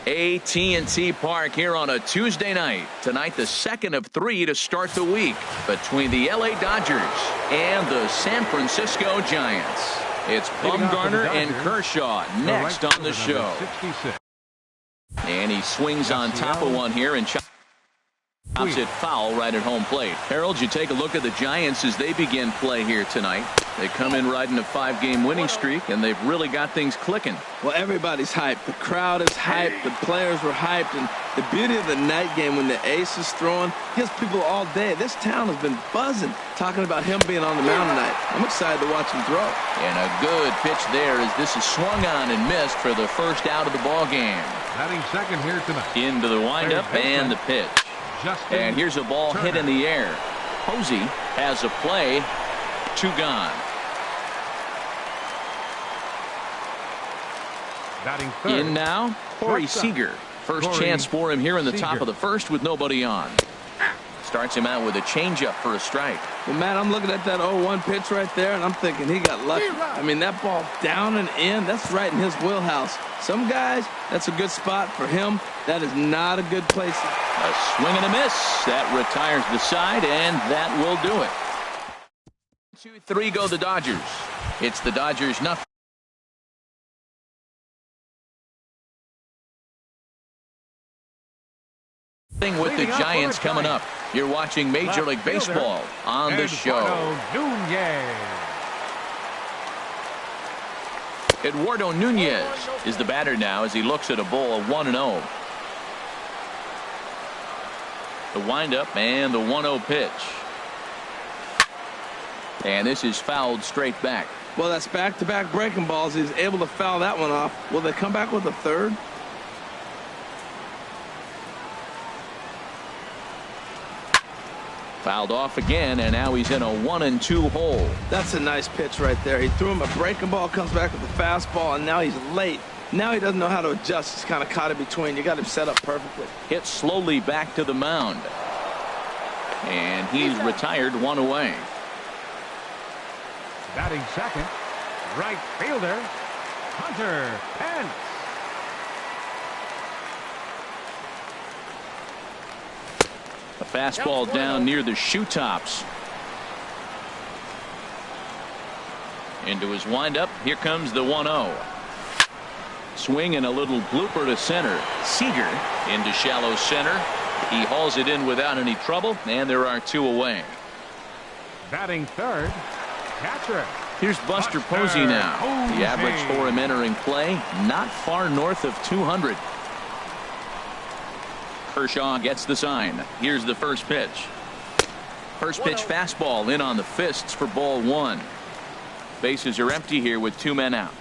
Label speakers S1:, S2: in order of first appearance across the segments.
S1: AT&T Park here on a Tuesday night. Tonight, the second of 3 to start the week between the LA Dodgers and the San Francisco Giants. It's Bumgarner and Kershaw next on the show. And he swings on top of one here and chops it foul right at home plate. Harold, you take a look at the Giants as they begin play here tonight. They come in riding a 5-game winning streak, and they've really got things clicking.
S2: Well, everybody's hyped. The crowd is hyped. The players were hyped. And the beauty of the night game when the ace is throwing gives people all day. This town has been buzzing talking about him being on the mound tonight. I'm excited to watch him throw.
S1: And a good pitch there as this is swung on and missed for the first out of the ball game.
S3: Batting second here tonight.
S1: Into the windup and the pitch. And here's a ball hit in the air. Posey has a play. 2 gone.
S3: Batting third.
S1: In now, Corey Seager. First chance for him here in the top of the first with nobody on. Starts him out with a changeup for a strike.
S2: Well, Matt, I'm looking at that 0-1 pitch right there, and I'm thinking he got lucky. I mean, that ball down and in, that's right in his wheelhouse. Some guys, that's a good spot. For him, that is not a good place.
S1: A swing and a miss. That retires the side, and that will do it. 2-3 go the Dodgers. It's the Dodgers nothing. With the Giants coming up. You're watching Major League Baseball on the show. Eduardo Nunez is the batter now as he looks at a ball of 1-0. The windup and the 1-0 pitch. And this is fouled straight back.
S2: Well, that's back-to-back breaking balls. He's able to foul that one off. Will they come back with a third?
S1: Fouled off again, and now he's in a 1-2 hole.
S2: That's a nice pitch right there. He threw him a breaking ball, comes back with a fastball, and now he's late. Now he doesn't know how to adjust. He's kind of caught in between. You got him set up perfectly.
S1: Hit slowly back to the mound. And he's retired, 1 away.
S3: Batting second, right fielder, Hunter Pence.
S1: A fastball down near the shoe tops. Into his windup. Here comes the 1-0. Swing and a little blooper to center. Seager into shallow center. He hauls it in without any trouble, and there are 2 away.
S3: Batting third, catcher.
S1: Here's Buster Posey now. The average for him entering play, not far north of 200. Kershaw gets the sign. Here's the first pitch. First pitch fastball in on the fists for ball 1. Bases are empty here with 2 men out.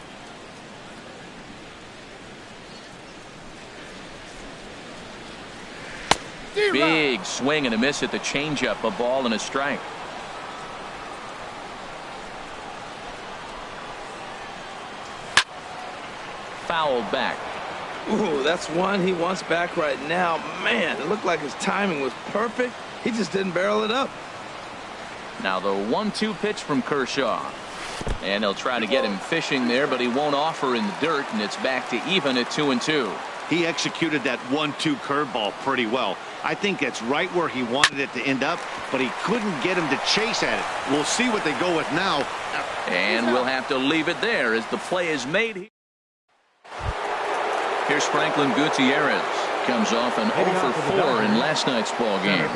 S1: Big swing and a miss at the changeup. A ball and a strike. Fouled back.
S2: Ooh, that's one he wants back right now. Man, it looked like his timing was perfect. He just didn't barrel it up.
S1: Now the 1-2 pitch from Kershaw. And they'll try to get him fishing there, but he won't offer in the dirt, and it's back to even at 2-2.
S4: He executed that 1-2 curveball pretty well. I think it's right where he wanted it to end up, but he couldn't get him to chase at it. We'll see what they go with now.
S1: And we'll have to leave it there as the play is made. Here's Franklin Gutierrez. Comes off an 0-for-4 in last night's ball game.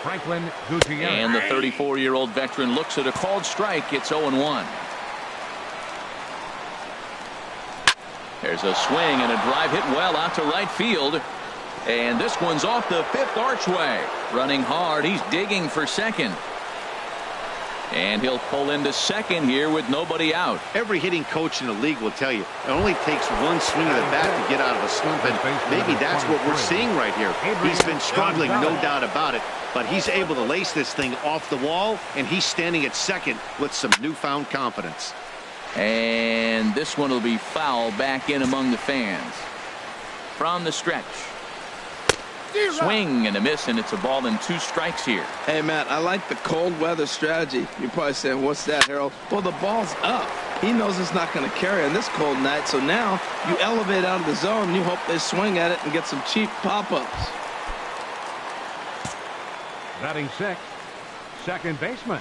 S3: Franklin Gutierrez.
S1: And the 34-year-old veteran looks at a called strike. It's 0-1. There's a swing and a drive hit well out to right field. And this one's off the 5th archway. Running hard. He's digging for second. And he'll pull into second here with nobody out.
S4: Every hitting coach in the league will tell you it only takes one swing of the bat to get out of a slump, and maybe that's what we're seeing right here. He's been struggling, no doubt about it, but he's able to lace this thing off the wall, and he's standing at second with some newfound confidence.
S1: And this one will be fouled back in among the fans. From the stretch. Swing and a miss, and it's a ball and 2 strikes here.
S2: Hey, Matt, I like the cold weather strategy. You're probably saying, what's that, Harold? Well, the ball's up. He knows it's not going to carry on this cold night, so now you elevate out of the zone and you hope they swing at it and get some cheap pop-ups.
S3: Batting sixth, second baseman.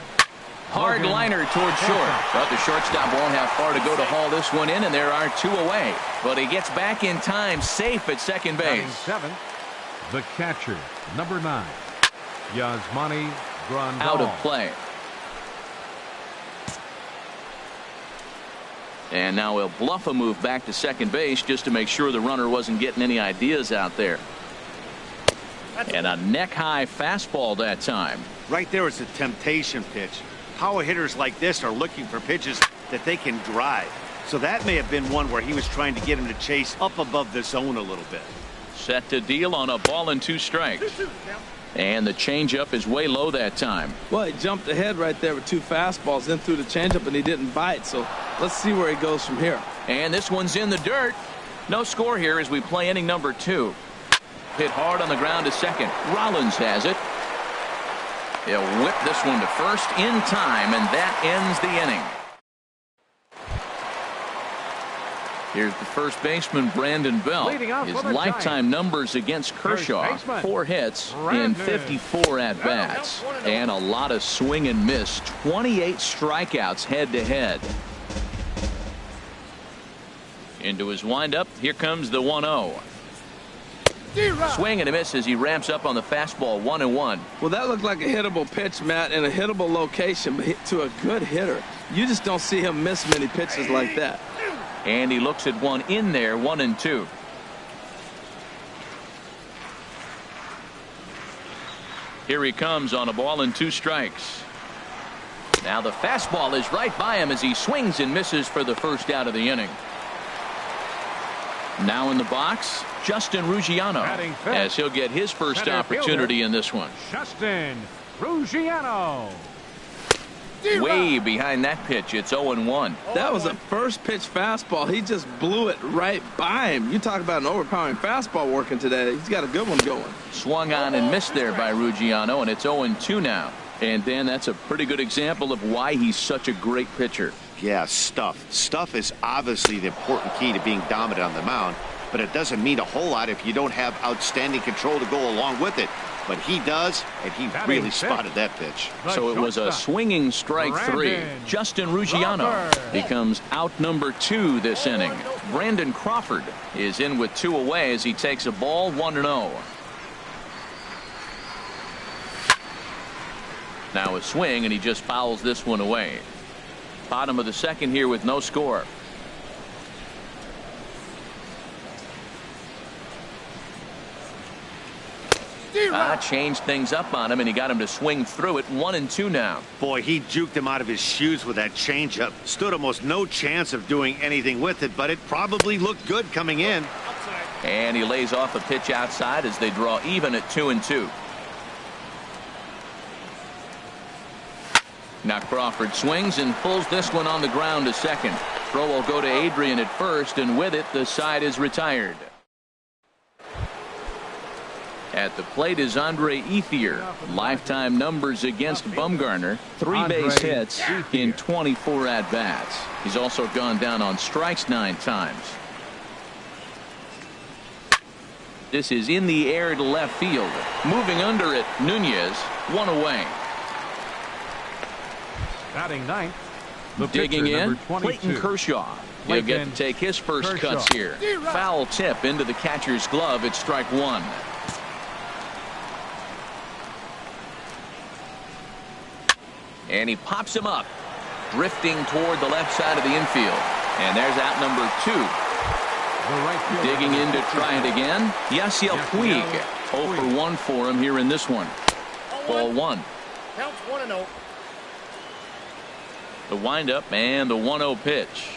S1: Hard liner towards short, but the shortstop won't have far to go to haul this one in, and there are two away. But he gets back in time, safe at second base.
S3: Batting seventh, the catcher, number 9, Yasmani Grandal.
S1: Out of play. And now he'll bluff a move back to second base just to make sure the runner wasn't getting any ideas out there. And a neck-high fastball that time.
S4: Right there is a temptation pitch. Power hitters like this are looking for pitches that they can drive. So that may have been one where he was trying to get him to chase up above the zone a little bit.
S1: Set to deal on a ball and 2 strikes. And the changeup is way low that time.
S2: Well, he jumped ahead right there with 2 fastballs, then threw the changeup, and he didn't bite. So let's see where he goes from here.
S1: And this one's in the dirt. No score here as we play inning number 2. Hit hard on the ground to second. Rollins has it. He'll whip this one to first in time, and that ends the inning. Here's the first baseman, Brandon Belt. His lifetime numbers against Kershaw, 4 hits in 54 at-bats. And a lot of swing and miss, 28 strikeouts head-to-head. Into his windup, here comes the 1-0. Swing and a miss as he ramps up on the fastball, 1-1.
S2: Well, that looked like a hittable pitch, Matt, in a hittable location, but to a good hitter. You just don't see him miss many pitches like that.
S1: And he looks at one in there, 1-2. Here he comes on a ball and 2 strikes. Now the fastball is right by him as he swings and misses for the first out of the inning. Now in the box, Justin Ruggiano, as he'll get his first opportunity in this one.
S3: Justin Ruggiano.
S1: Way behind that pitch, it's 0-1.
S2: That was a first pitch fastball. He just blew it right by him. You talk about an overpowering fastball working today. He's got a good one going.
S1: Swung on and missed there by Ruggiano, and it's 0-2 now. And Dan, that's a pretty good example of why he's such a great pitcher.
S4: Yeah, stuff. Stuff is obviously the important key to being dominant on the mound, but it doesn't mean a whole lot if you don't have outstanding control to go along with it. But he does, and he really spotted that pitch.
S1: So it was a swinging strike 3. Justin Ruggiano becomes out number 2 this inning. Brandon Crawford is in with 2 away as he takes a ball, 1-0. Now a swing, and he just fouls this one away. Bottom of the second here with no score. Changed things up on him, and he got him to swing through it. 1-2 now.
S4: Boy, he juked him out of his shoes with that changeup. Stood almost no chance of doing anything with it, but it probably looked good coming in.
S1: And he lays off a pitch outside as they draw even at 2-2. Now Crawford swings and pulls this one on the ground to second. Throw will go to Adrian at first, and with it, the side is retired. At the plate is Andre Ethier. Lifetime numbers against Bumgarner. 3 base hits in 24 at-bats. He's also gone down on strikes 9 times. This is in the air to left field. Moving under it, Nunez, 1 away.
S3: Batting 9th.
S1: Digging in, Clayton Kershaw. He'll get to take his first cuts here. Foul tip into the catcher's glove. It's strike 1. And he pops him up, drifting toward the left side of the infield. And there's out number 2. Digging in to try it again, Yasiel Puig. 0 for 1 for him here in this one. Ball 1.
S5: Counts 1-0.
S1: The windup and the 1-0 pitch.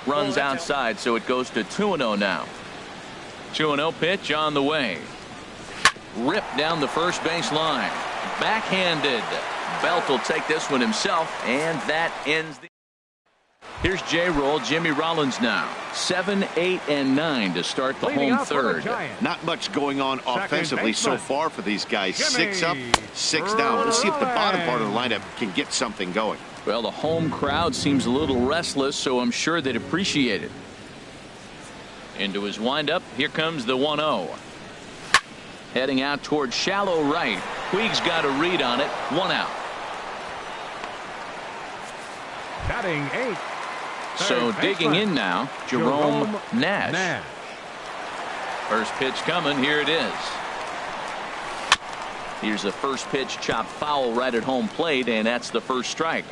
S1: Runs outside, so it goes to 2-0 now. 2-0 pitch on the way. Ripped down the first base line. Backhanded. Belt will take this one himself, and that ends the Here's J-Roll, Jimmy Rollins now. 7, 8, and 9 to start the home third.
S4: Not much going on offensively so far for these guys. 6 up, 6 down. We'll see if the bottom part of the lineup can get something going.
S1: Well, the home crowd seems a little restless, so I'm sure they'd appreciate it. Into his windup. Here comes the 1-0. Heading out toward shallow right. Puig's got a read on it. 1 out.
S3: Batting 8.
S1: So digging in now, Jerome Nash. First pitch coming. Here it is. Here's the first pitch, chopped foul right at home plate, and that's the first strike.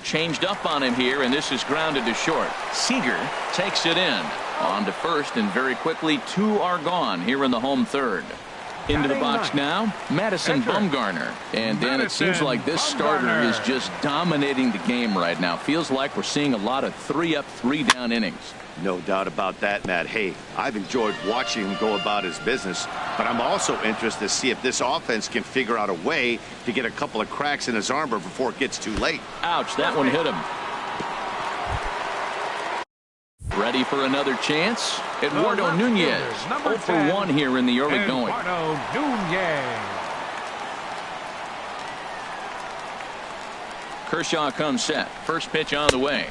S1: Changed up on him here, and this is grounded to short. Seager takes it in. On to first, and very quickly 2 are gone here in the home third. Into the box now, Madison Bumgarner. And Dan, it seems like this starter is just dominating the game right now. Feels like we're seeing a lot of 3-up, 3-down innings.
S4: No doubt about that, Matt. Hey, I've enjoyed watching him go about his business, but I'm also interested to see if this offense can figure out a way to get a couple of cracks in his armor before it gets too late.
S1: Ouch, that one hit him. Ready for another chance? Eduardo Nunez, 0 for 1 here in the early going.
S3: Eduardo Nunez.
S1: Kershaw comes set. First pitch on the way.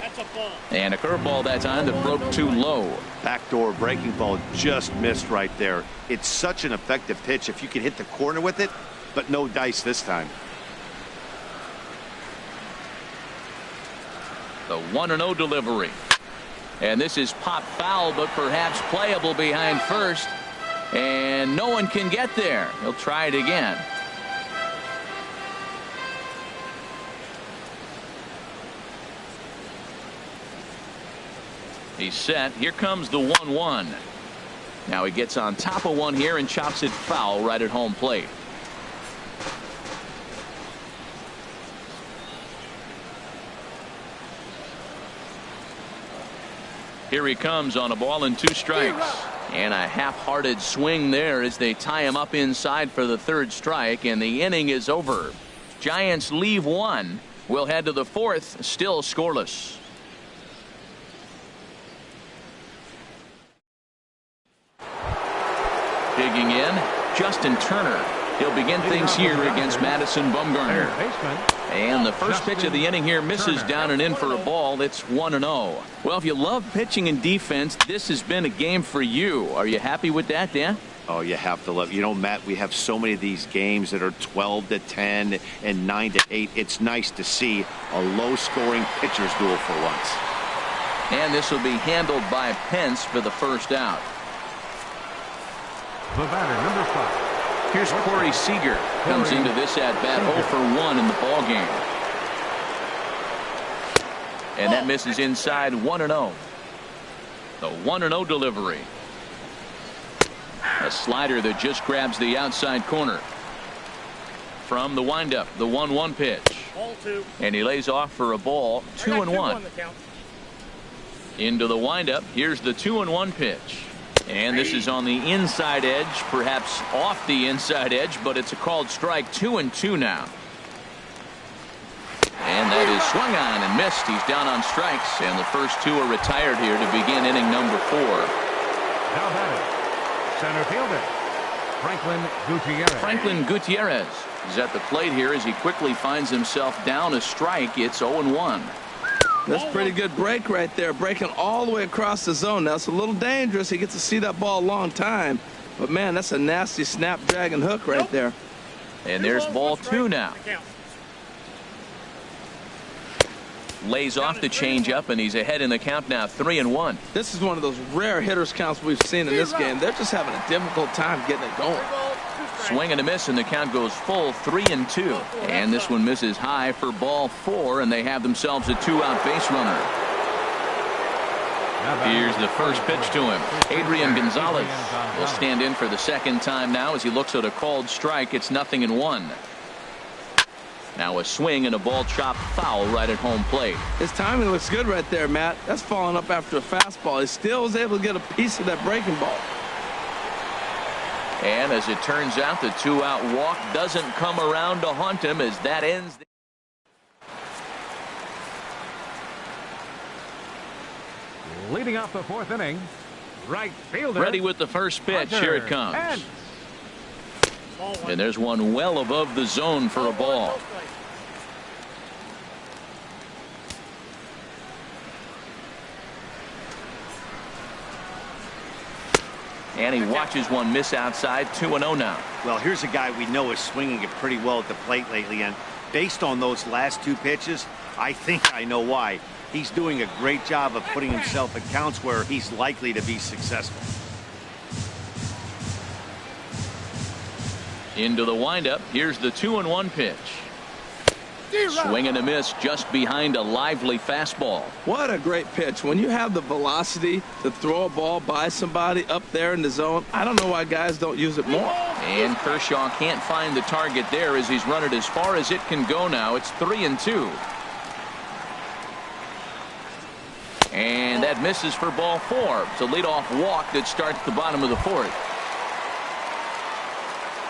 S1: And a curveball that time that broke too low.
S4: Backdoor breaking ball just missed right there. It's such an effective pitch if you can hit the corner with it, but no dice this time.
S1: The 1-0 delivery. And this is pop foul, but perhaps playable behind first. And no one can get there. He'll try it again. He's set. Here comes the 1-1. Now he gets on top of one here and chops it foul right at home plate. Here he comes on a ball and 2 strikes. And a half-hearted swing there as they tie him up inside for the 3rd strike, and the inning is over. Giants leave 1. We'll head to the 4th, still scoreless. Digging in, Justin Turner. He'll begin things here against Madison Bumgarner. And the first pitch of the inning here misses down and in for a ball. It's 1-0. Well, if you love pitching and defense, this has been a game for you. Are you happy with that, Dan?
S4: Oh, you have to love. You know, Matt, we have so many of these games that are 12-10 and 9-8. It's nice to see a low-scoring pitcher's duel for once.
S1: And this will be handled by Pence for the first out.
S3: The batter, number 5.
S1: Here's Corey Seager. Comes into this at-bat 0 for 1 in the ballgame. And that misses inside 1-0. The 1-0 delivery. A slider that just grabs the outside corner. From the windup, the 1-1 pitch. And he lays off for a ball. 2-1. Into the windup. Here's the 2-1 pitch. And this is on the inside edge, perhaps off the inside edge, but it's a called strike. 2-2 now. And that is swung on and missed. He's down on strikes, and the first 2 are retired here to begin inning number 4.
S3: Now batting, center fielder, Franklin Gutierrez.
S1: Franklin Gutierrez is at the plate here as he quickly finds himself down a strike. It's 0-1.
S2: That's a pretty good break right there, breaking all the way across the zone. Now it's a little dangerous. He gets to see that ball a long time, but man, that's a nasty snapdragon hook right there.
S1: And there's ball 2 now. Lays off the changeup, and he's ahead in the count now, 3-1.
S2: This is one of those rare hitters counts we've seen in this game. They're just having a difficult time getting it going.
S1: Swing and a miss, and the count goes full, 3-2. And this one misses high for ball 4, and they have themselves a 2-out base runner. Here's the first pitch to him. Adrian Gonzalez will stand in for the 2nd time now as he looks at a called strike. It's 0-1. Now a swing and a ball chopped foul right at home plate.
S2: His timing looks good right there, Matt. That's following up after a fastball. He still was able to get a piece of that breaking ball.
S1: And as it turns out, the 2-out walk doesn't come around to haunt him as that ends.
S3: Leading off the 4th inning, right fielder.
S1: Ready with the first pitch. Here it comes. And there's one well above the zone for a ball. And he watches one miss outside. 2-0 now.
S4: Well, here's a guy we know is swinging it pretty well at the plate lately, and based on those last 2 pitches, I think I know why. He's doing a great job of putting himself at counts where he's likely to be successful.
S1: Into the windup. Here's the 2-1 pitch. Swing and a miss just behind a lively fastball.
S2: What a great pitch. When you have the velocity to throw a ball by somebody up there in the zone, I don't know why guys don't use it more.
S1: And Kershaw can't find the target there as he's run it as far as it can go now. It's 3-2. And that misses for ball 4. It's a leadoff walk that starts the bottom of the 4th.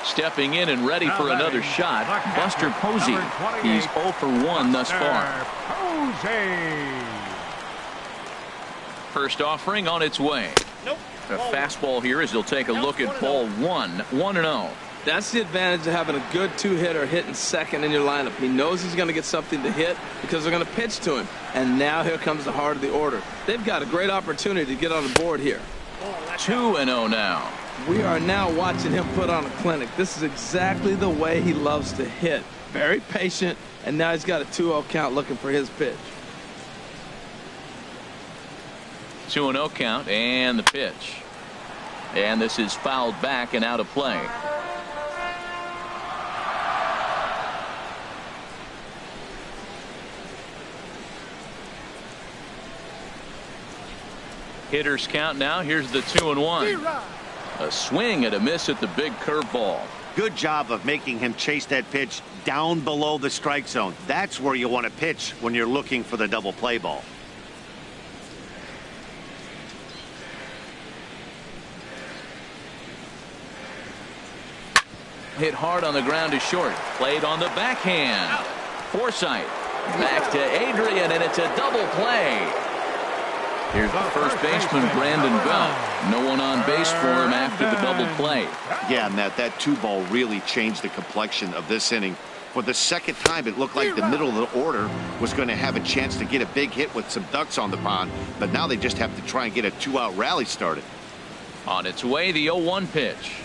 S1: Stepping in and ready for another shot, Buster Posey. He's 0 for 1 thus far. First offering on its way. A fastball here as he'll take a look at ball 1. 1-0.
S2: That's the advantage of having a good 2-hitter hitting second in your lineup. He knows he's going to get something to hit because they're going to pitch to him. And now here comes the heart of the order. They've got a great opportunity to get on the board here.
S1: 2-0 now.
S2: We are now watching him put on a clinic. This is exactly the way he loves to hit. Very patient, and now he's got a 2-0 count looking for his pitch.
S1: 2-0 count and the pitch. And this is fouled back and out of play. Hitters count now. Here's the 2-1. A swing and a miss at the big curveball.
S4: Good job of making him chase that pitch down below the strike zone. That's where you want to pitch when you're looking for the double play ball.
S1: Hit hard on the ground to short. Played on the backhand. Forsythe. Back to Adrian, and it's a double play. Here's the first baseman, Brandon Belt. No one on base for him after the double play.
S4: Yeah, Matt, that 2-ball really changed the complexion of this inning. For the second time, it looked like the middle of the order was going to have a chance to get a big hit with some ducks on the pond, but now they just have to try and get a 2-out rally started.
S1: On its way, the 0-1 pitch.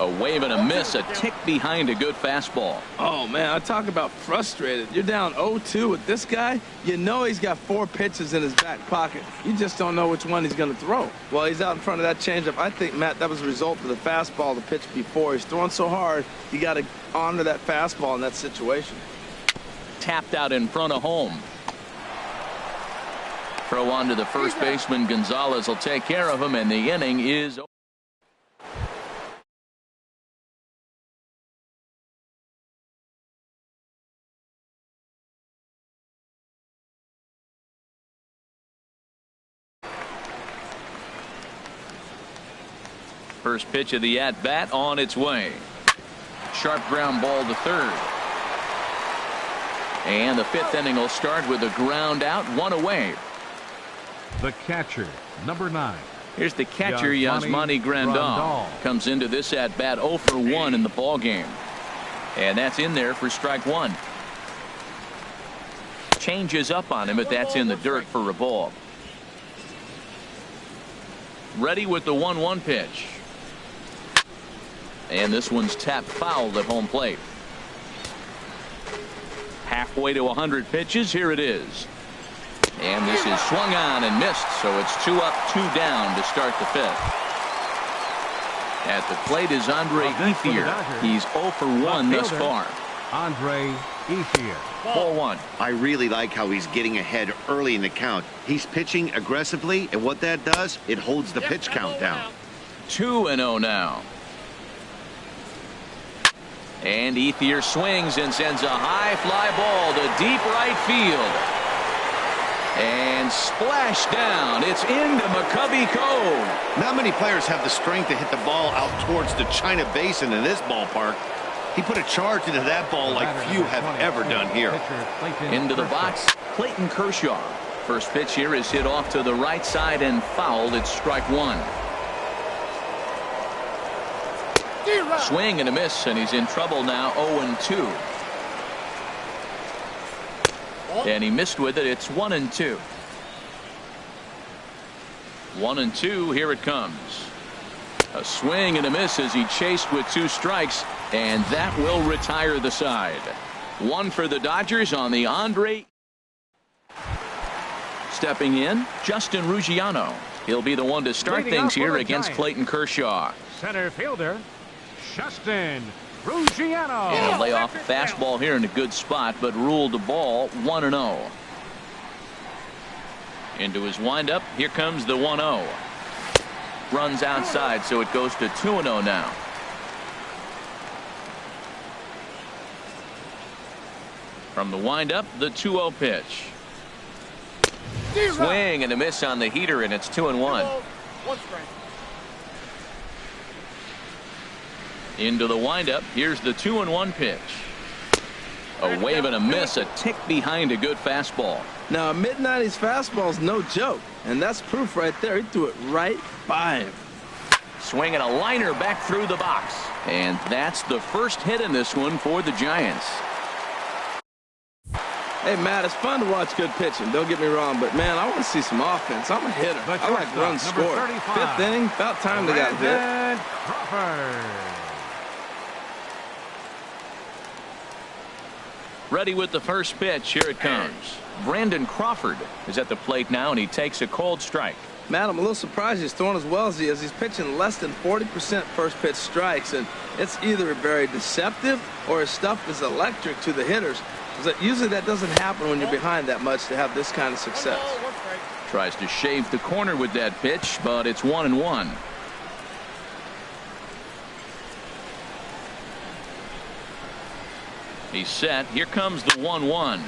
S1: A wave and a miss, a tick behind a good fastball.
S2: Oh, man, I talk about frustrated. You're down 0-2 with this guy. You know he's got 4 pitches in his back pocket. You just don't know which one he's going to throw. Well, he's out in front of that changeup. I think, Matt, that was a result of the fastball, the pitch before. He's throwing so hard, you got to honor that fastball in that situation.
S1: Tapped out in front of home. Throw on to the first baseman. Gonzalez will take care of him, and the inning is over. First pitch of the at-bat on its way. Sharp ground ball to third. And the 5th inning will start with a ground out, 1 away.
S3: The catcher, number 9.
S1: Here's the catcher, Yasmani Grandal. Comes into this at-bat 0 for 1 in the ballgame. And that's in there for strike 1. Changes up on him, but that's in the dirt for a ball. Ready with the 1-1 pitch. And this one's tapped foul at home plate. Halfway to 100 pitches. Here it is. And this is swung on and missed. So it's 2 up, 2 down to start the 5th. At the plate is Andre Ethier. He's 0 for 1 thus far.
S3: Andre Ethier.
S1: Ball 1.
S4: I really like how he's getting ahead early in the count. He's pitching aggressively, and what that does, it holds the pitch count down.
S1: 2-0 now. And Ethier swings and sends a high fly ball to deep right field. And splash down. It's into McCovey Cove.
S4: Not many players have the strength to hit the ball out towards the China Basin in this ballpark. He put a charge into that ball like few have ever done here.
S1: Into the box, Clayton Kershaw. First pitch here is hit off to the right side and fouled. It's strike one. Swing and a miss, and he's in trouble now. 0-2. And he missed with it. It's 1-2. 1-2. Here it comes. A swing and a miss as he chased with 2 strikes, and that will retire the side. One for the Dodgers on the Andre. Stepping in, Justin Ruggiano. He'll be the one to start things here against Clayton Kershaw.
S3: Center fielder, Justin Ruggiano.
S1: And a layoff fastball here in a good spot, but ruled the ball 1-0. Into his windup, here comes the 1-0. Runs outside, so it goes to 2-0 now. From the windup, the 2-0 pitch. Swing and a miss on the heater, and it's 2-1. Into the windup, here's the 2-1 pitch. A wave and a miss, a tick behind a good fastball.
S2: Now, a mid-90s fastball is no joke, and that's proof right there. He threw it right by him.
S1: Swinging a liner back through the box. And that's the first hit in this one for the Giants.
S2: Hey, Matt, it's fun to watch good pitching. Don't get me wrong, but, man, I want to see some offense. I'm a hitter. I like runs scored. 5th inning, about time they got a hit.
S1: Ready with the first pitch. Here it comes. Brandon Crawford is at the plate now, and he takes a cold strike.
S2: Matt, I'm a little surprised he's throwing as well as he is. He's pitching less than 40% first pitch strikes, and it's either very deceptive or his stuff is electric to the hitters. Usually that doesn't happen when you're behind that much to have this kind of success.
S1: Tries to shave the corner with that pitch, but it's 1-1. He's set. Here comes the 1-1.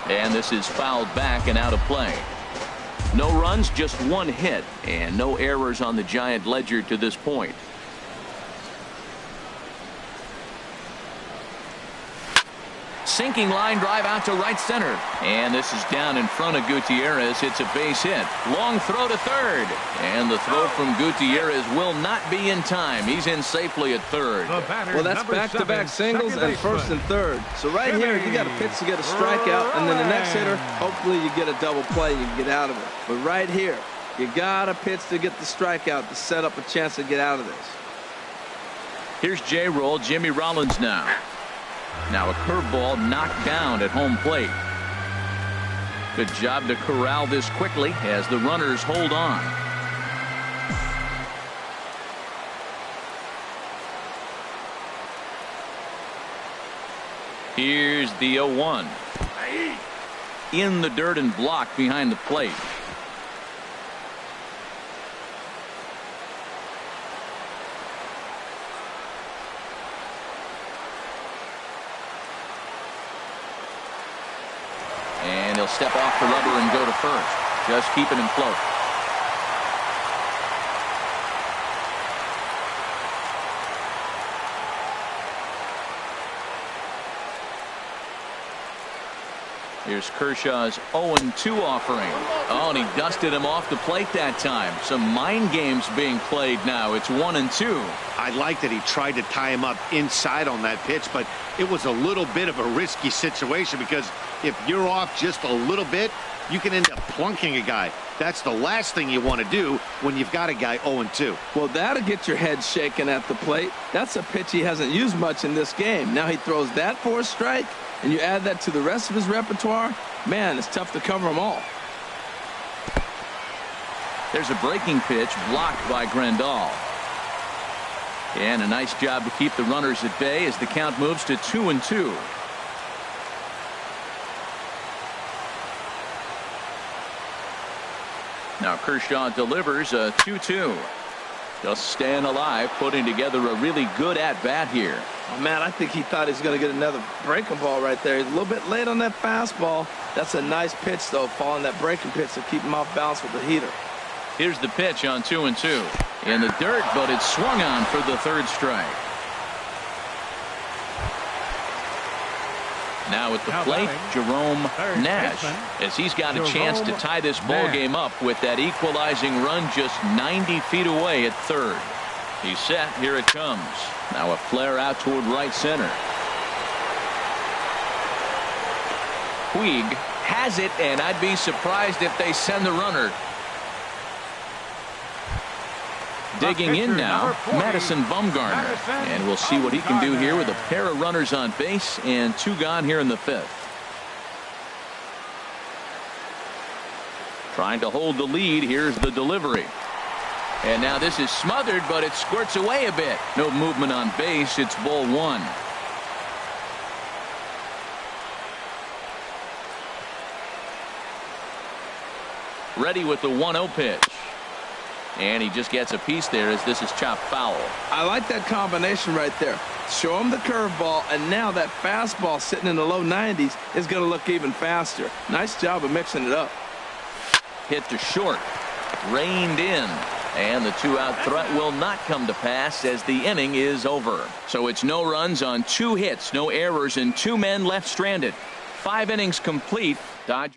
S1: And this is fouled back and out of play. No runs, just 1 hit, and no errors on the Giant ledger to this point. Sinking line drive out to right center. And this is down in front of Gutierrez. It's a base hit. Long throw to third. And the throw from Gutierrez will not be in time. He's in safely at third.
S2: Well, that's back-to-back singles and first and third. So right here, you got a pitch to get a strikeout, and then the next hitter, hopefully you get a double play and you can get out of it. But right here, you got a pitch to get the strikeout to set up a chance to get out of this.
S1: Here's J-Roll, Jimmy Rollins now. Now a curveball knocked down at home plate. Good job to corral this quickly as the runners hold on. Here's the 0-1. In the dirt and blocked behind the plate. And he'll step off the rubber and go to first. Just keeping him close. Here's Kershaw's 0-2 offering. Oh, and he dusted him off the plate that time. Some mind games being played now. It's 1-2.
S4: I like that he tried to tie him up inside on that pitch, but it was a little bit of a risky situation because if you're off just a little bit, you can end up plunking a guy. That's the last thing you want to do when you've got a guy 0-2.
S2: Well, that'll get your head shaken at the plate. That's a pitch he hasn't used much in this game. Now he throws that for a strike, and you add that to the rest of his repertoire, man, it's tough to cover them all.
S1: There's a breaking pitch blocked by Grandal. And a nice job to keep the runners at bay as the count moves to 2-2. Now Kershaw delivers a 2-2. Just staying alive, putting together a really good at-bat here.
S2: Oh, man, I think he thought he was going to get another breaking ball right there. He's a little bit late on that fastball. That's a nice pitch, though, following that breaking pitch to keep him off balance with the heater.
S1: Here's the pitch on 2-2. In the dirt, but it's swung on for the third strike. Now at the plate, Jerome Nash, as he's got a chance to tie this ball game up with that equalizing run just 90 feet away at third. He's set. Here it comes. Now a flare out toward right center. Puig has it, and I'd be surprised if they send the runner. Digging in now, Madison Bumgarner, and we'll see what he can do here with a pair of runners on base and 2 gone here in the 5th. Trying to hold the lead. Here's the delivery. And now this is smothered, but it squirts away a bit. No movement on base. It's ball 1. Ready with the 1-0 pitch. And he just gets a piece there as this is chopped foul.
S2: I like that combination right there. Show him the curveball, and now that fastball sitting in the low 90s is going to look even faster. Nice job of mixing it up.
S1: Hit to short. Reined in. And the 2-out threat will not come to pass as the inning is over. So it's no runs on 2 hits, no errors, and 2 men left stranded. 5 innings complete. Dodgers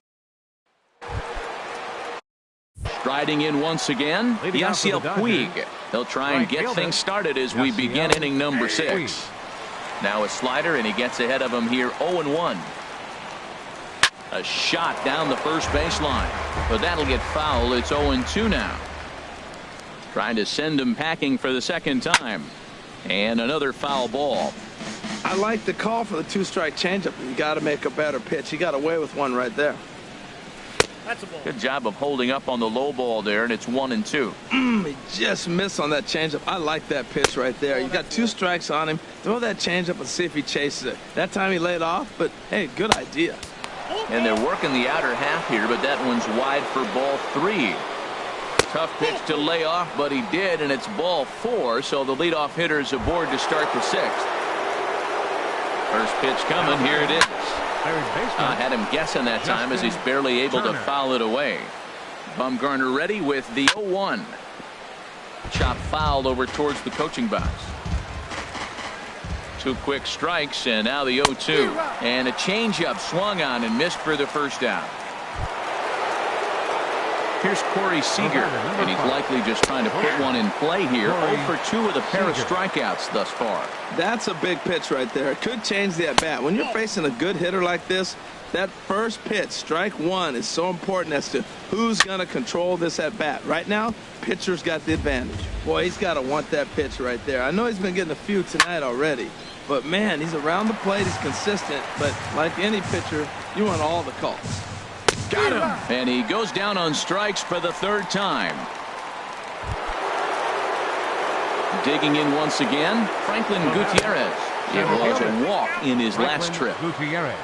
S1: striding in once again, Yasiel Puig. They'll try and get things started as we begin inning number 6. Now a slider, and he gets ahead of him here 0-1. A shot down the first baseline, but that'll get foul. It's 0-2 now. Trying to send him packing for the second time. And another foul ball.
S2: I like the call for the 2-strike changeup. You got to make a better pitch. He got away with one right there.
S5: That's a ball.
S1: Good job of holding up on the low ball there, and it's 1-2.
S2: He just missed on that changeup. I like that pitch right there. You got 2 strikes on him. Throw that changeup and see if he chases it. That time he laid off, but hey, good idea.
S1: And they're working the outer half here, but that one's wide for ball 3. Tough pitch to lay off, but he did, and it's ball 4, so the leadoff hitter is aboard to start the 6th. First pitch coming. Here it is. Had him guessing that time as he's barely able to foul it away. Bumgarner ready with the 0-1. Chop foul over towards the coaching box. 2 quick strikes, and now the 0-2. And a changeup swung on and missed for the first out. Here's Corey Seager, and he's likely just trying to put one in play here. 0 for 2 with a pair of strikeouts thus far.
S2: That's a big pitch right there. It could change the at-bat. When you're facing a good hitter like this, that first pitch, strike 1, is so important as to who's going to control this at-bat. Right now, pitcher's got the advantage. Boy, he's got to want that pitch right there. I know he's been getting a few tonight already, but, man, he's around the plate. He's consistent, but like any pitcher, you want all the calls.
S1: Got him. And he goes down on strikes for the 3rd time. Digging in once again, Franklin Gutierrez. It was a walk in his last trip.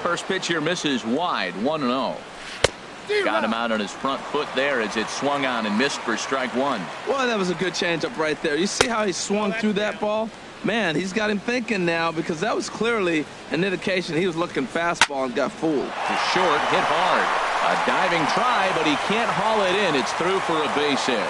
S1: First pitch here misses wide, 1-0. Got him out on his front foot there as it swung on and missed for strike 1.
S2: Well, that was a good changeup right there. You see how he swung through that ball? Man, he's got him thinking now, because that was clearly an indication he was looking fastball and got fooled.
S1: To short, hit hard. A diving try, but he can't haul it in. It's through for a base hit.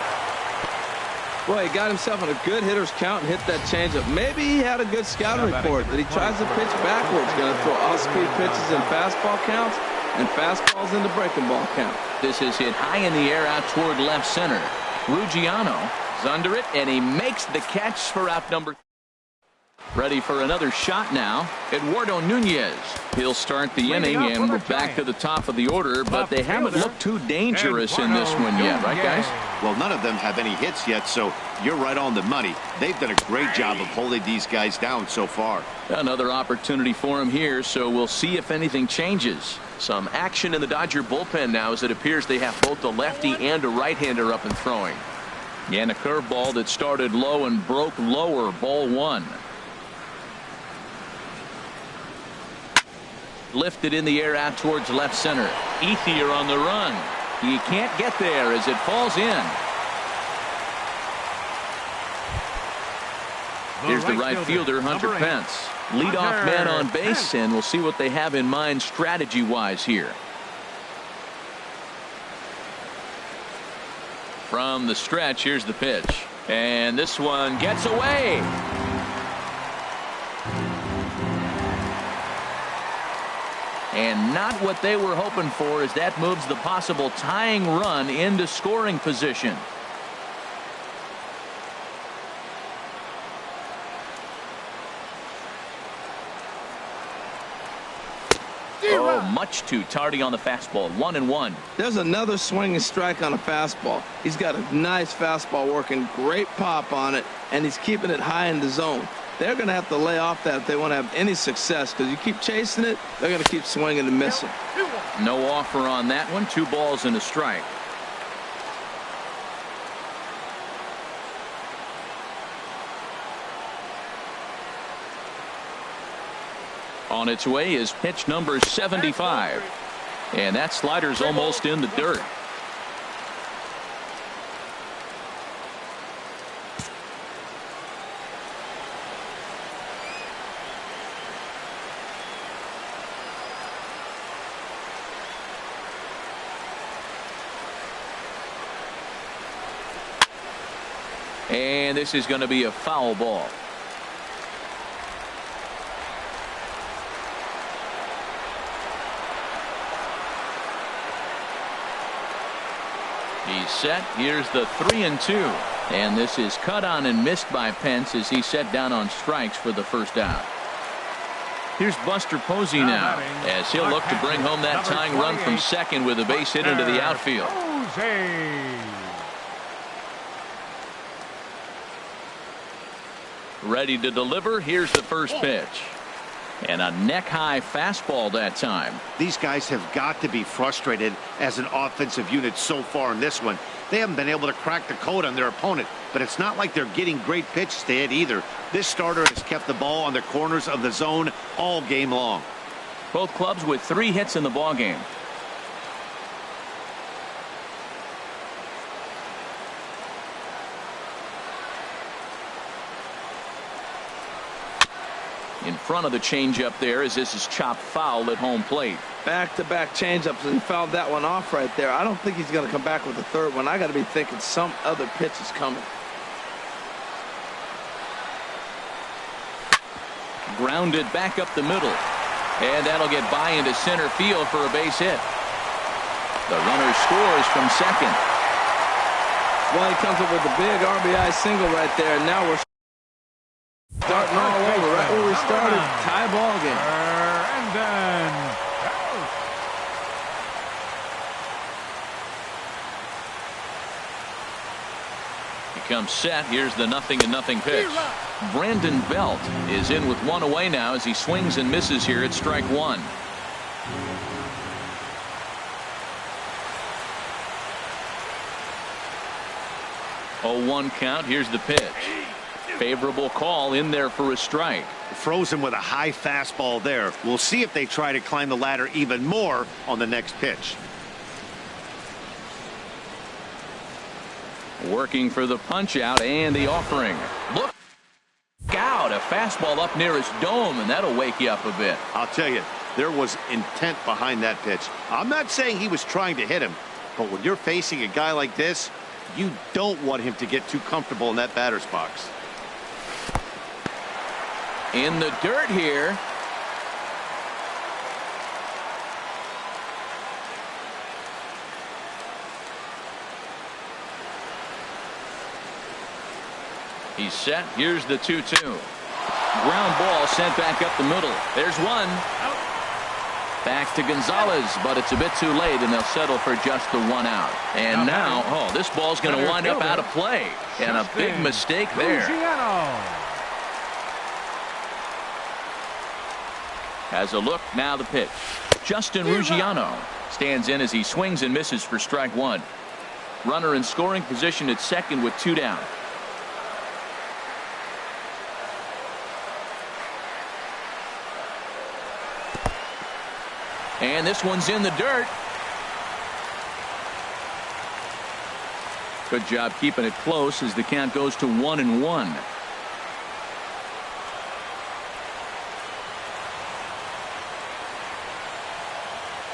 S2: Boy, he got himself in a good hitter's count and hit that changeup. Maybe he had a good scouting report that he tries to pitch backwards. Going to throw off-speed pitches in fastball counts and fastballs into breaking ball count.
S1: This is hit high in the air out toward left center. Ruggiano is under it, and he makes the catch for out number. Ready for another shot now. Eduardo Nunez. He'll start the inning, and we're back to the top of the order, but they haven't looked too dangerous in this one yet, right, guys?
S4: Well, none of them have any hits yet, so you're right on the money. They've done a great job of holding these guys down so far.
S1: Another opportunity for him here, so we'll see if anything changes. Some action in the Dodger bullpen now as it appears they have both a lefty and a right-hander up and throwing. And a curveball that started low and broke lower, ball 1. Lifted in the air out towards left center. Ethier on the run. He can't get there as it falls in. Here's the right fielder, Hunter Pence. Leadoff man on base, and we'll see what they have in mind strategy-wise here. From the stretch, here's the pitch. And this one gets away. And not what they were hoping for, as that moves the possible tying run into scoring position. Oh, much too tardy on the fastball. 1-1.
S2: There's another swinging strike on a fastball. He's got a nice fastball working, great pop on it, and he's keeping it high in the zone. They're going to have to lay off that if they want to have any success, because you keep chasing it, they're going to keep swinging and missing.
S1: No offer on that one. 2 balls and a strike. On its way is pitch number 75. And that slider's almost in the dirt. And this is going to be a foul ball. He's set. Here's the 3-2. And this is cut on and missed by Pence as he set down on strikes for the first out. Here's Buster Posey now, as he'll look to bring home that tying run from second with a base hit into the outfield. Ready to deliver. Here's the first pitch. And a neck-high fastball that time.
S4: These guys have got to be frustrated as an offensive unit so far in this one. They haven't been able to crack the code on their opponent, but it's not like they're getting great pitches to hit either. This starter has kept the ball on the corners of the zone all game long.
S1: Both clubs with 3 hits in the ballgame. In front of the changeup there, as this is chopped foul at home plate.
S2: Back-to-back changeups, and he fouled that one off right there. I don't think he's going to come back with the third one. I got to be thinking some other pitch is coming.
S1: Grounded back up the middle. And that'll get by into center field for a base hit. The runner scores from second.
S2: Well, he comes up with a big RBI single right there, and now we're starting all over, right where we started. Tie ball game.
S3: And then
S1: He comes set. Here's the 0-0 pitch. Brandon Belt is in with 1 away now as he swings and misses here at strike 1. Oh, 1 count. Here's the pitch. Favorable call in there for a strike.
S4: Froze him with a high fastball there. We'll see if they try to climb the ladder even more on the next pitch.
S1: Working for the punch out and the offering. Look out, a fastball up near his dome, and that'll wake you up a bit.
S4: I'll tell you, there was intent behind that pitch. I'm not saying he was trying to hit him, but when you're facing a guy like this, you don't want him to get too comfortable in that batter's box.
S1: In the dirt here. He's set. Here's the 2-2. Ground ball sent back up the middle. There's one. Back to Gonzalez, but it's a bit too late, and they'll settle for just the 1 out. And now, oh, this ball's going to wind up out of play. And a big mistake there. Has a look. Now the pitch. Justin Ruggiano stands in as he swings and misses for strike 1. Runner in scoring position at second with 2 down. And this one's in the dirt. Good job keeping it close as the count goes to 1-1.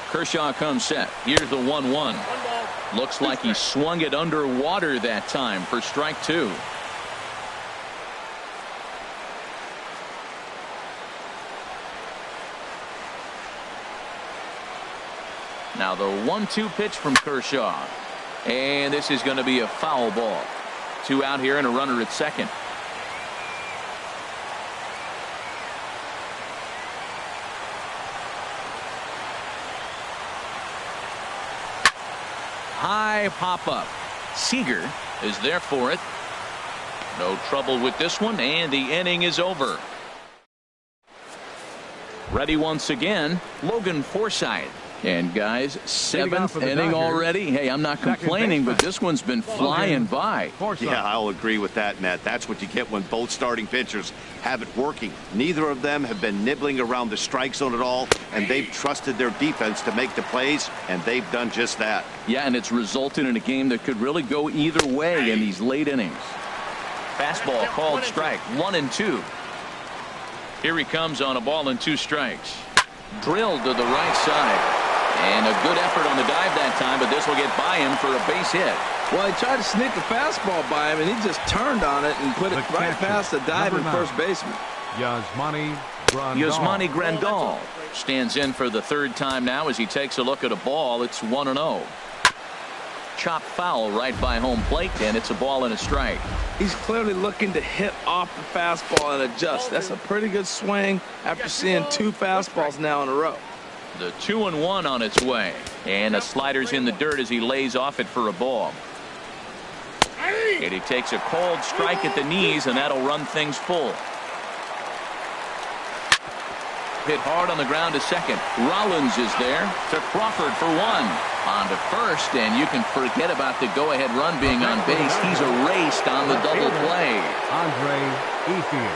S1: Kershaw comes set. Here's the 1-1. Looks like he swung it underwater that time for strike 2. Now the 1-2 pitch from Kershaw. And this is going to be a foul ball. 2 out here and a runner at second. High pop up. Seager is there for it. No trouble with this one, and the inning is over. Ready once again, Logan Forsythe. And guys, 7th inning already. Hey, I'm not complaining, but this one's been flying by.
S4: Yeah, I'll agree with that, Matt. That's what you get when both starting pitchers have it working. Neither of them have been nibbling around the strike zone at all, and they've trusted their defense to make the plays, and they've done just that.
S1: Yeah, and it's resulted in a game that could really go either way in these late innings. Fastball called strike. 1-2. Here he comes on a ball and 2 strikes. Drilled to the right side. And a good effort on the dive that time, but this will get by him for a base hit.
S2: Well, he tried to sneak the fastball by him, and he just turned on it and put it right past the diving first baseman.
S3: Yasmani
S1: Grandal stands in for the 3rd time now as he takes a look at a ball. It's 1-0. Chop foul right by home plate, and it's a ball and a strike.
S2: He's clearly looking to hit off the fastball and adjust. That's a pretty good swing after seeing 2 fastballs now in a row.
S1: The 2-1 on its way, and the slider's in the dirt as he lays off it for a ball. And he takes a cold strike at the knees, and that'll run things full. Hit hard on the ground to second. Rollins is there to Crawford for 1. On to first, and you can forget about the go-ahead run being on base. He's erased on the double play.
S3: Andre Ethier.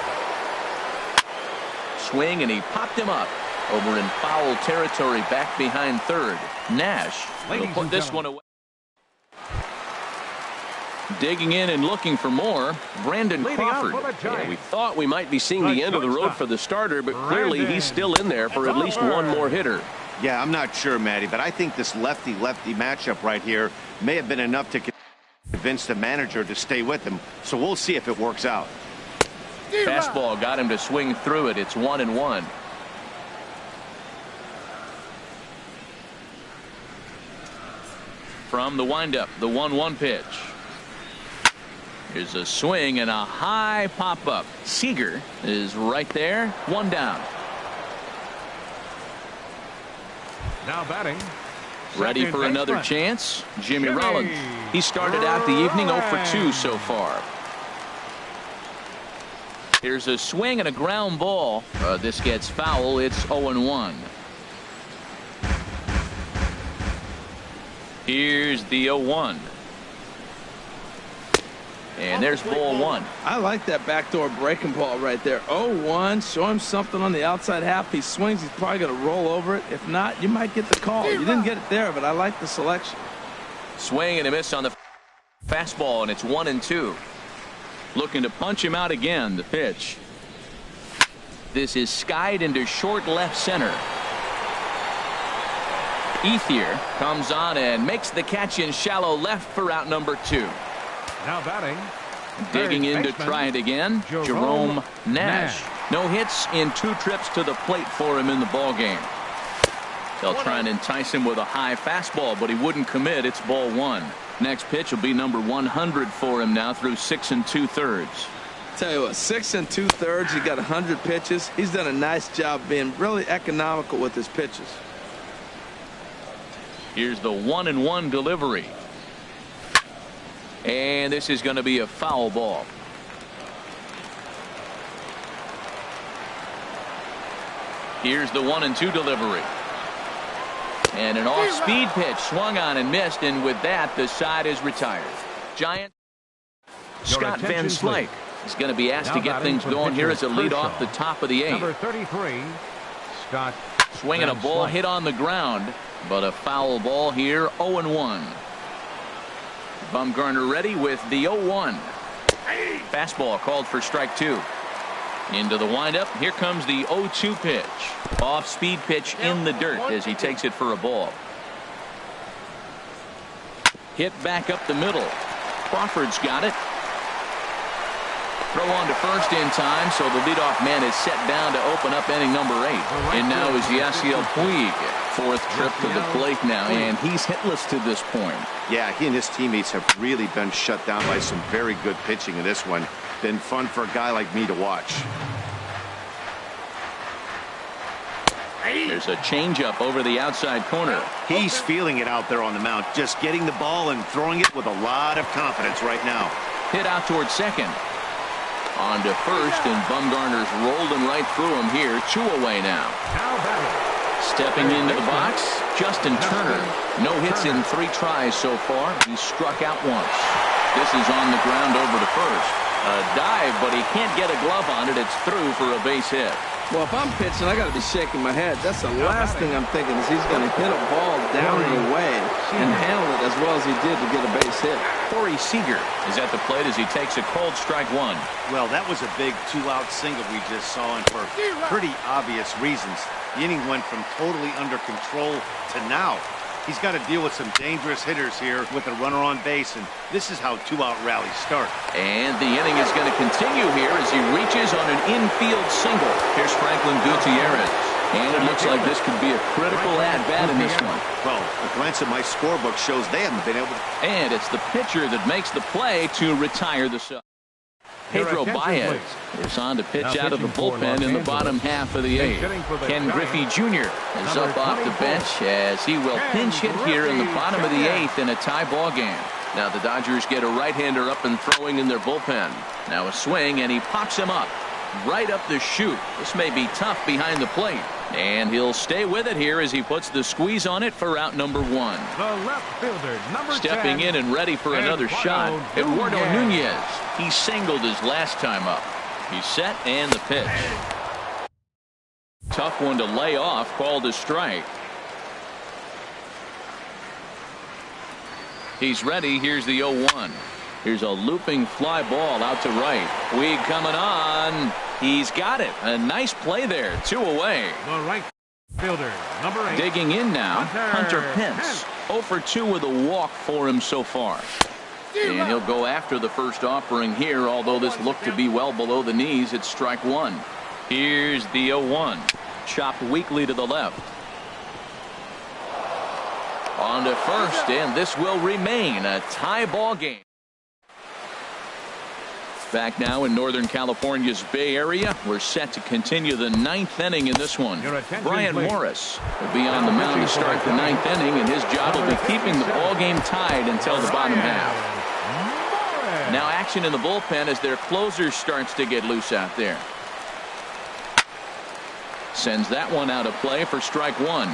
S1: Swing, and he popped him up. Over in foul territory back behind 3rd. Nash will put this one away. Digging in and looking for more, Brandon Crawford.
S6: Yeah, we thought we might be seeing the end of the road for the starter, but clearly he's still in there for at least one more hitter.
S4: Yeah, I'm not sure, Matty, but I think this lefty-lefty matchup right here may have been enough to convince the manager to stay with him. So we'll see if it works out.
S1: Fastball got him to swing through it. It's 1-1. From the windup, the 1-1 pitch. Here's a swing and a high pop-up. Seager is right there. 1 down.
S3: Now batting.
S1: Ready for another chance. Jimmy Rollins. He started out the evening 0 for 2 so far. Here's a swing and a ground ball. This gets foul. It's 0-1. Here's the 0-1. And there's ball 1.
S2: I like that backdoor breaking ball right there. 0-1. Show him something on the outside half. He swings. He's probably going to roll over it. If not, you might get the call. You didn't get it there, but I like the selection.
S1: Swing and a miss on the fastball, and it's 1-2. Looking to punch him out again. The pitch. This is skied into short left center. Ethier comes on and makes the catch in shallow left for out number 2.
S3: Now batting.
S1: Digging in to try it again. Jerome Nash. No hits in 2 trips to the plate for him in the ball game. They'll try and entice him with a high fastball, but he wouldn't commit. It's ball 1. Next pitch will be number 100 for him now through 6 2/3.
S2: Tell you what, 6 2/3. He got 100 pitches. He's done a nice job being really economical with his pitches.
S1: Here's the 1-1 delivery. And this is going to be a foul ball. Here's the 1-2 delivery. And an off-speed pitch swung on and missed, and with that the side is retired. Giant Scott Van Slyke is going to be asked to get things going here as a lead off the top of the 8th.
S3: Number 33, Scott.
S1: Swinging a ball hit on the ground, but a foul ball here. 0-1. Bumgarner ready with the 0-1. Fastball called for strike 2. Into the windup. Here comes the 0-2 pitch. Off-speed pitch in the dirt as he takes it for a ball. Hit back up the middle. Crawford's got it. Throw on to first in time, so the leadoff man is set down to open up inning number 8. And now is Yasiel Puig. Fourth trip to the plate now, and he's hitless to this point.
S4: Yeah, he and his teammates have really been shut down by some very good pitching in this one. Been fun for a guy like me to watch.
S1: There's a changeup over the outside corner.
S4: He's feeling it out there on the mound, just getting the ball and throwing it with a lot of confidence right now.
S1: Hit out towards second. On to first, and Bumgarner's rolled him right through him here. 2 away now. Stepping into the box, Justin Turner. No hits in 3 tries so far. He struck out once. This is on the ground over to first. A dive, but he can't get a glove on it. It's through for a base hit.
S2: Well, if I'm pitching, I got to be shaking my head. That's the last thing I'm thinking is he's going to hit a ball down and away and handle it as well as he did to get a base hit.
S1: Corey Seager is at the plate as he takes a cold strike 1.
S4: Well, that was a big 2-out single we just saw, and for pretty obvious reasons. The inning went from totally under control to now. He's got to deal with some dangerous hitters here with a runner on base, and this is how 2-out rallies start.
S1: And the inning is going to continue here as he reaches on an infield single. Here's Franklin Gutierrez. And it looks like this could be a critical at-bat in this one.
S4: Well, a glance at my scorebook shows they haven't been able to.
S1: And it's the pitcher that makes the play to retire the sub. Pedro Baez is on to pitch out of the bullpen in the bottom half of the 8th. Ken Griffey Jr. is up off the bench as he will pinch hit here in the bottom of the 8th in a tie ball game. Now the Dodgers get a right-hander up and throwing in their bullpen. Now a swing, and he pops him up right up the chute. This may be tough behind the plate. And he'll stay with it here as he puts the squeeze on it for out number 1.
S3: The left fielder, number
S1: Stepping
S3: 10,
S1: in and ready for another shot, Eduardo Nunez. He singled his last time up. He's set, and the pitch. Tough one to lay off, called a strike. He's ready. Here's the 0-1. Here's a looping fly ball out to right. Puig coming on. He's got it. A nice play there. 2 away.
S3: The right fielder, number 8.
S1: Digging in now, Hunter Pence. 0 for 2 with a walk for him so far. And he'll go after the first offering here, although this looked to be well below the knees. It's strike 1. Here's the 0-1. Chopped weakly to the left. On to first, and this will remain a tie ball game. Back now in Northern California's Bay Area, we're set to continue the 9th inning in this one. Brian Morris will be on the mound to start the 9th inning, and his job will be keeping the ball game tied until the bottom half. Now action in the bullpen as their closer starts to get loose out there. Sends that one out of play for strike 1.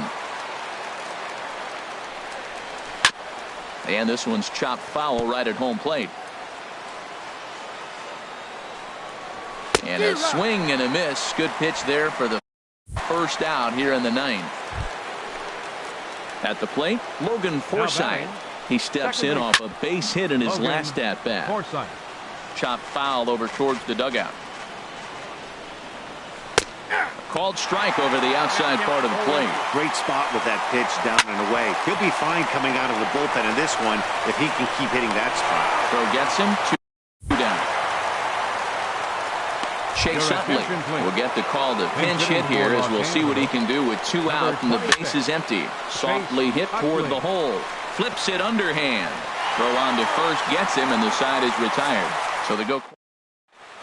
S1: And this one's chopped foul right at home plate. And a swing and a miss. Good pitch there for the first out here in the 9th. At the plate, Logan Forsythe. He steps in off a base hit in his last at bat. Chopped foul over towards the dugout. Called strike over the outside part of the plate.
S4: Great spot with that pitch down and away. He'll be fine coming out of the bullpen in this one if he can keep hitting that spot.
S1: Throw gets him. 2 down. Chase Utley will get the call to pinch hit here as we'll see what he can do with 2 out and the base is empty. Softly hit toward the hole. Flips it underhand. Throw on to first gets him, and the side is retired. So they go.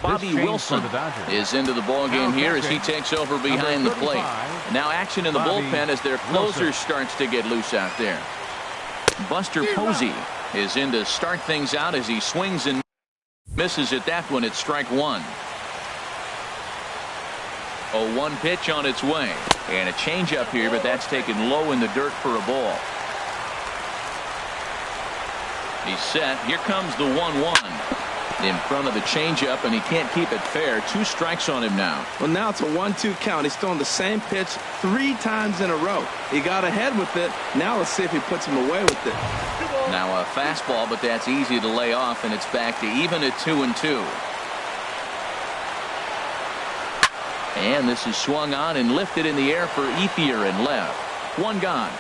S1: Bobby Wilson is into the ball game here as he takes over behind the plate. Now action in the bullpen as their closer starts to get loose out there. Buster Posey is in to start things out as he swings and misses at that one. It's strike 1. A 1 pitch on its way, and a changeup here, but that's taken low in the dirt for a ball. He's set. Here comes the 1-1. In front of the changeup, and he can't keep it fair. 2 strikes on him now.
S2: Well, now it's a 1-2 count. He's throwing the same pitch 3 times in a row. He got ahead with it. Now let's see if he puts him away with it.
S1: Now a fastball, but that's easy to lay off, and it's back to even at 2-2. And this is swung on and lifted in the air for Ethier and left. One gone.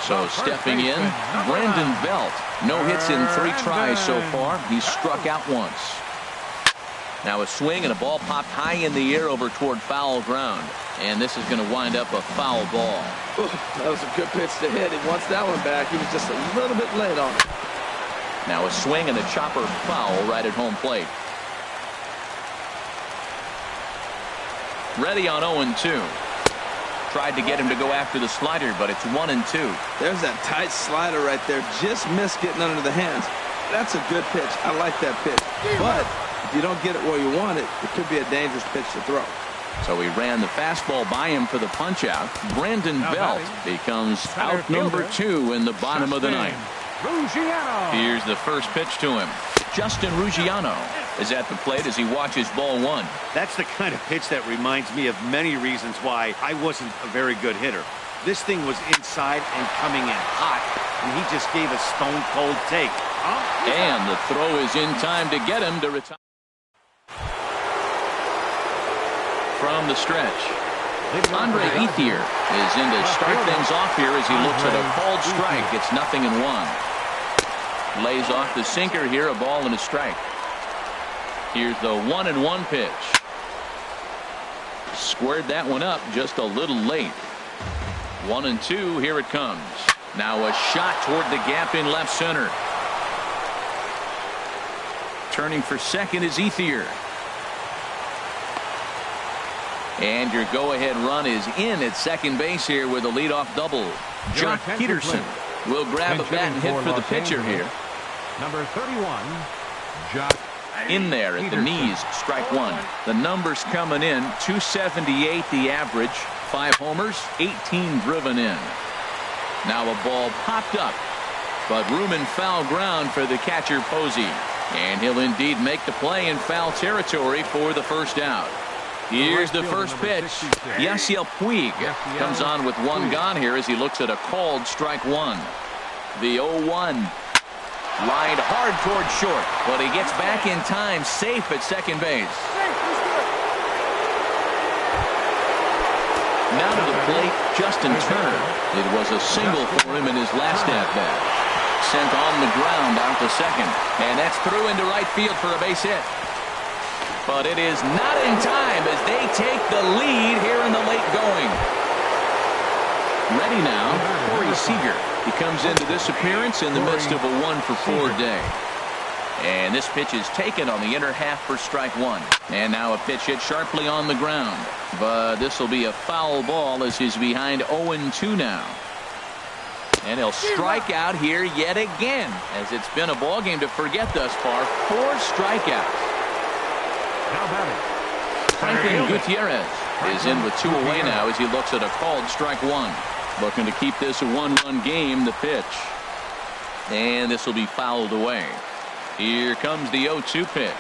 S1: So stepping in, Brandon Belt. No hits in 3 tries so far. He's struck out once. Now a swing and a ball popped high in the air over toward foul ground. And this is going to wind up a foul ball.
S2: Ooh, that was a good pitch to hit. He wants that one back. He was just a little bit late on it.
S1: Now a swing and a chopper foul right at home plate. Ready on 0-2. Tried to get him to go after the slider, but it's 1-2.
S2: There's that tight slider right there. Just missed getting under the hands. That's a good pitch. I like that pitch. But if you don't get it where you want it, it could be a dangerous pitch to throw.
S1: So he ran the fastball by him for the punch-out. Brandon Belt becomes out number 2 in the bottom of the ninth. Here's the first pitch to him. Justin Ruggiano is at the plate as he watches ball 1.
S4: That's the kind of pitch that reminds me of many reasons why I wasn't a very good hitter. This thing was inside and coming in hot, and he just gave a stone-cold take.
S1: And the throw is in time to get him to retire. From the stretch, Andre Ethier is in to start things off here as he looks at a called strike. It's 0-1. Lays off the sinker here, a ball and a strike. Here's the 1-1 pitch. Squared that one up just a little late. 1-2, here it comes. Now a shot toward the gap in left center. Turning for second is Ethier. And your go-ahead run is in at second base here with a leadoff double. Jock Peterson will grab a bat and hit for the pitcher here.
S3: Number 31, Jock.
S1: In there at the knees, strike 1. The numbers coming in, 278 the average, 5 homers, 18 driven in. Now a ball popped up, but room in foul ground for the catcher Posey. And he'll indeed make the play in foul territory for the first out. Here's the first pitch. Yasiel Puig comes on with 1 gone here as he looks at a called strike 1. The 0-1. Lined hard toward short, but he gets back in time, safe at second base. Now to the plate, Justin Turner. It was a single for him in his last at-bat. Sent on the ground out to second, and that's through into right field for a base hit. But it is not in time as they take the lead here in the late going. Ready now, Corey Seager. He comes into this appearance in the midst of a 1-for-4 day. And this pitch is taken on the inner half for strike 1. And now a pitch hit sharply on the ground. But this will be a foul ball as he's behind 0-2 now. And he'll strike out here yet again, as it's been a ball game to forget thus far. 4 strikeouts. Franklin Gutierrez is in with 2 away now as he looks at a called strike 1. Looking to keep this a 1-run game, the pitch. And this will be fouled away. Here comes the 0-2 pitch.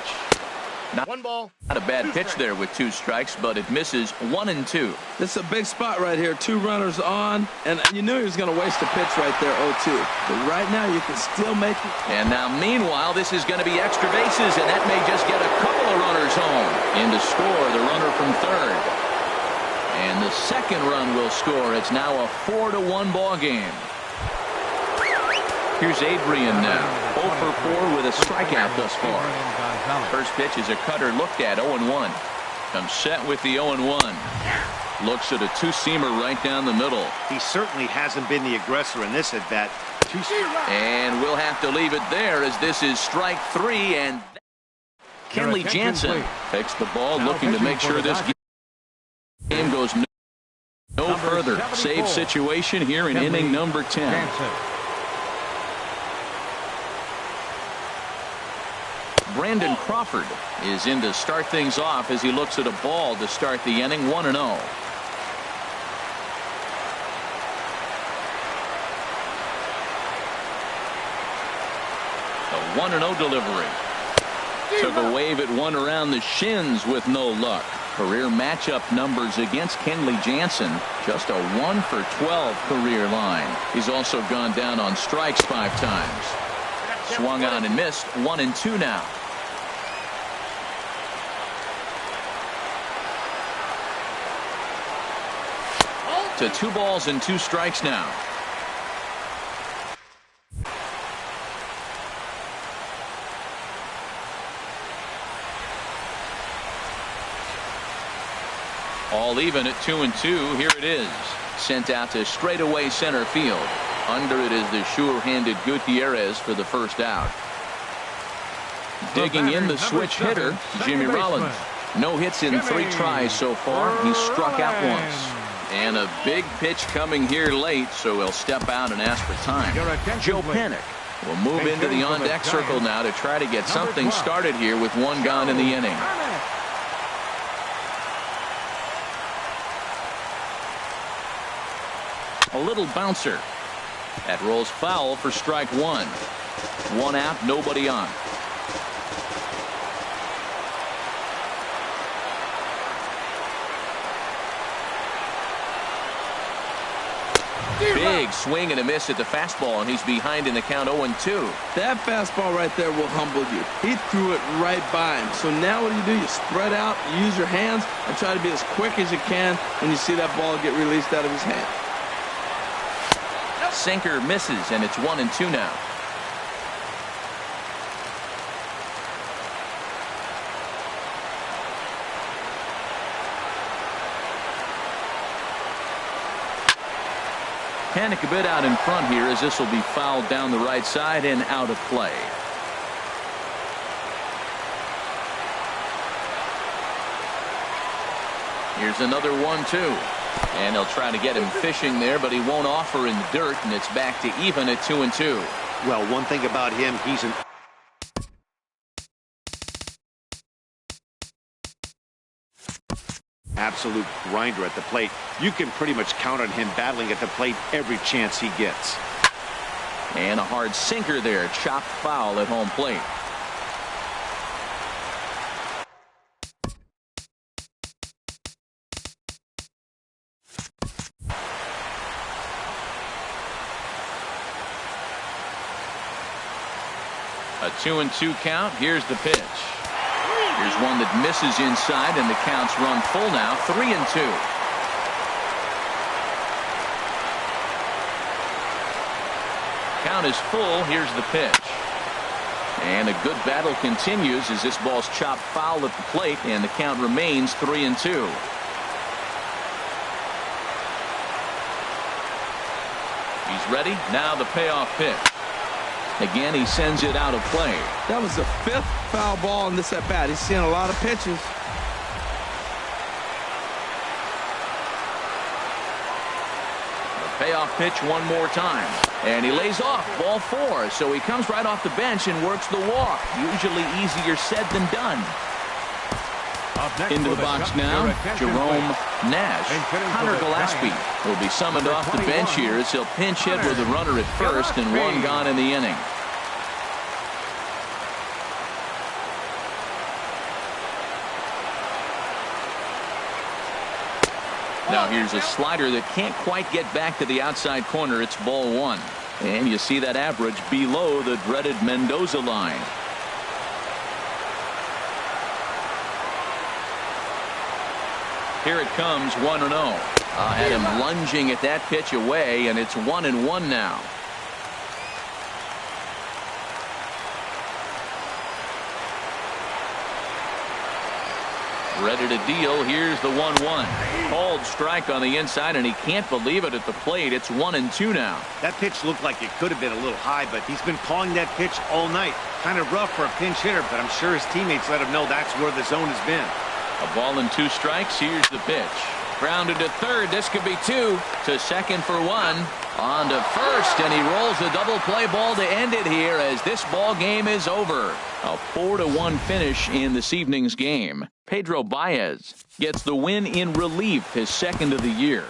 S1: Not
S5: 1 ball.
S1: Not a bad pitch there with 2 strikes, but it misses 1-2.
S2: This is a big spot right here. 2 runners on, and you knew he was going to waste a pitch right there, 0-2. But right now, you can still make it.
S1: And now, meanwhile, this is going to be extra bases, and that may just get a couple of runners home. In to score, the runner from third. And the second run will score. It's now a 4-1 ball game. Here's Adrian now. 0 for 4 with a strikeout thus far. First pitch is a cutter looked at, 0-1. Comes set with the 0-1. Looks at a 2-seamer right down the middle.
S4: He certainly hasn't been the aggressor in this at bat.
S1: And we'll have to leave it there as this is strike 3. And Kenley Jansen takes the ball, looking to make sure this game goes no further. Save situation here in inning number 10. Brandon Crawford is in to start things off as he looks at a ball to start the inning. 1-0. The 1-0 delivery. Took a wave at one around the shins with no luck. Career matchup numbers against Kenley Jansen, just a 1 for 12 career line. He's also gone down on strikes 5 times. Swung on and missed. 1-2 now. to 2 balls and 2 strikes now. All even at 2-2. Here it is. Sent out to straightaway center field. Under it is the sure-handed Gutierrez for the first out. Digging in the switch hitter, Jimmy Rollins. No hits in 3 tries so far. He struck out once. And a big pitch coming here late, so he'll step out and ask for time. Joe Panik will move into the on-deck circle now to try to get something started here with 1 gone in the inning. A little bouncer. That rolls foul for strike 1. 1 out, nobody on. Big swing and a miss at the fastball, and he's behind in the count 0-2.
S2: That fastball right there will humble you. He threw it right by him. So now what do? You spread out, you use your hands, and try to be as quick as you can when you see that ball get released out of his hand.
S1: Sinker misses, and it's 1-2 now. Panik a bit out in front here, as this will be fouled down the right side and out of play. Here's another 1-2. And he'll try to get him fishing there, but he won't offer in the dirt, and it's back to even at 2-2.
S4: Well, one thing about him, he's an absolute grinder at the plate. You can pretty much count on him battling at the plate every chance he gets.
S1: And a hard sinker there, chopped foul at home plate. A 2-2 count. Here's the pitch. Here's one that misses inside, and the count's run full now. 3-2. Count is full. Here's the pitch. And a good battle continues as this ball's chopped foul at the plate, and the count remains 3-2. He's ready. Now the payoff pitch. Again, he sends it out of play.
S2: That was the 5th foul ball in this at-bat. He's seeing a lot of pitches.
S1: The payoff pitch one more time. And he lays off, ball 4. So he comes right off the bench and works the walk. Usually easier said than done. Into the box now, Jerome Nash. Connor Gillespie will be summoned off the bench here as he'll pinch hit with a runner at first and 1 gone in the inning. Now here's a slider that can't quite get back to the outside corner. It's ball 1. And you see that average below the dreaded Mendoza line. Here it comes, 1-0. Had him lunging at that pitch away, and it's 1-1 now. Ready to deal. Here's the 1-1. Called strike on the inside, and he can't believe it at the plate. It's 1-2 now.
S4: That pitch looked like it could have been a little high, but he's been calling that pitch all night. Kind of rough for a pinch hitter, but I'm sure his teammates let him know that's where the zone has been.
S1: A ball and 2 strikes. Here's the pitch. Grounded to third. This could be 2. To second for 1. On to first, and he rolls a double play ball to end it here as this ball game is over. A 4-1 finish in this evening's game. Pedro Baez gets the win in relief, his 2nd of the year.